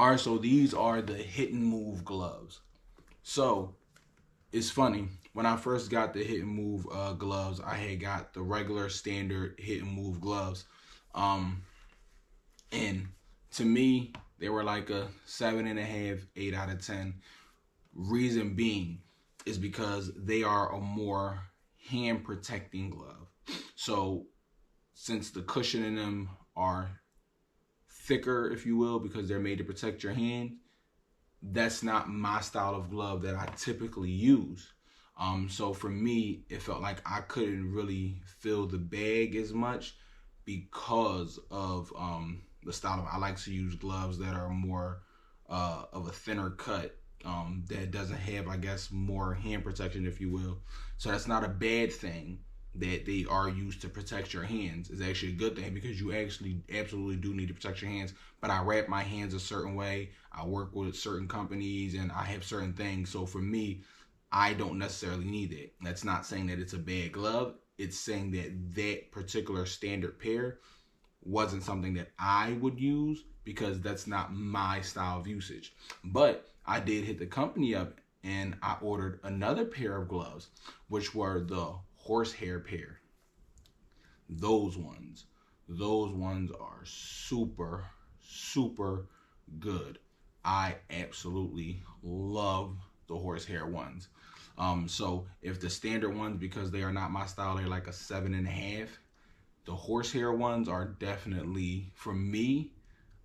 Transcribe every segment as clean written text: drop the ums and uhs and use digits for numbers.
All right, so these are the hit and move gloves. So it's funny, when I first got the hit and move gloves, I had got the regular standard hit and move gloves. Um, and to me, they were like a 7.5, 8 out of 10. Reason being is because they are a more hand protecting glove. So since the cushion in them are thicker, if you will, because they're made to protect your hand, that's not my style of glove that I typically use. So for me, it felt like I couldn't really feel the bag as much because of the style of. I like to use gloves that are more of a thinner cut, that doesn't have, I guess, more hand protection, if you will. So that's not a bad thing that they are used to protect your hands. Is actually a good thing because you actually absolutely do need to protect your hands. But I wrap my hands a certain way. I work with certain companies and I have certain things. So for me, I don't necessarily need it. That's not saying that it's a bad glove. It's saying that that particular standard pair wasn't something that I would use because that's not my style of usage. But I did hit the company up and I ordered another pair of gloves, which were the horsehair pair. Those ones, those ones are super, super good. I absolutely love the horsehair ones. So if the standard ones, because they are not my style, they're like a 7.5. The horsehair ones are definitely, for me,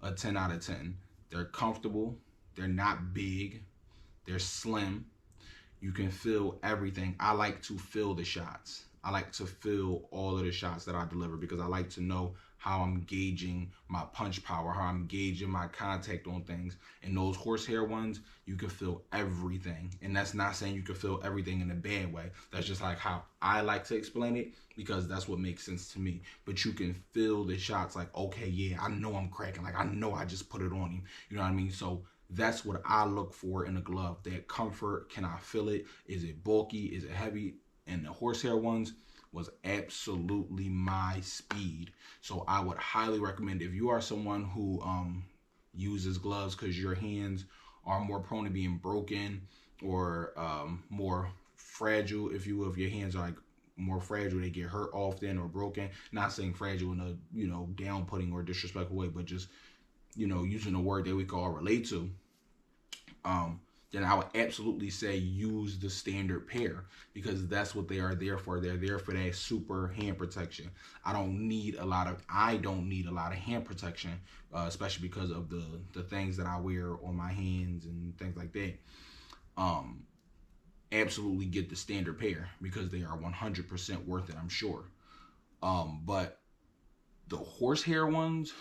a 10 out of 10. They're comfortable. They're not big. They're slim. You can feel everything. I like to feel the shots. I like to feel all of the shots that I deliver because I like to know how I'm gauging my punch power, how I'm gauging my contact on things. And those horsehair ones, you can feel everything. And that's not saying you can feel everything in a bad way. That's just like how I like to explain it because that's what makes sense to me. But you can feel the shots like, okay, yeah, I know I'm cracking. Like, I know I just put it on him. You know what I mean? So that's what I look for in a glove. That comfort. Can I feel it? Is it bulky? Is it heavy? And the horsehair ones was absolutely my speed. So I would highly recommend, if you are someone who uses gloves because your hands are more prone to being broken or more fragile, if you will. If your hands are like more fragile, they get hurt often or broken. Not saying fragile in a down putting or disrespectful way, but just using a word that we can all relate to, then I would absolutely say use the standard pair because that's what they are there for. They're there for that super hand protection. I don't need a lot of hand protection, especially because of the things that I wear on my hands and things like that. Absolutely get the standard pair because they are 100% worth it, I'm sure. But the horsehair ones,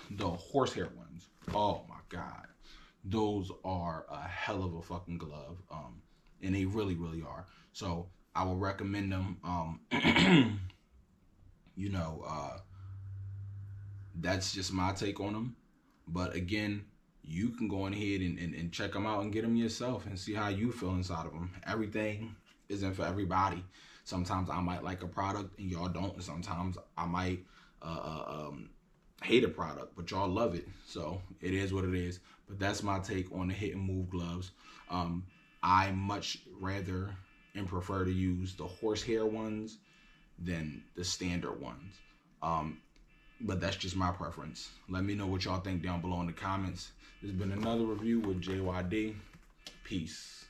oh my God, those are a hell of a fucking glove. And they really, really are. So I would recommend them. You know, uh, that's just my take on them. But again, you can go on ahead and check them out and get them yourself and see how you feel inside of them. Everything isn't for everybody. Sometimes I might like a product and y'all don't. And sometimes I might hate a product, but y'all love it. So it is what it is. But that's my take on the hit and move gloves. I much rather and prefer to use the horsehair ones than the standard ones. Um, but that's just my preference. Let me know what y'all think down below in the comments. This has been another review with JYD. Peace.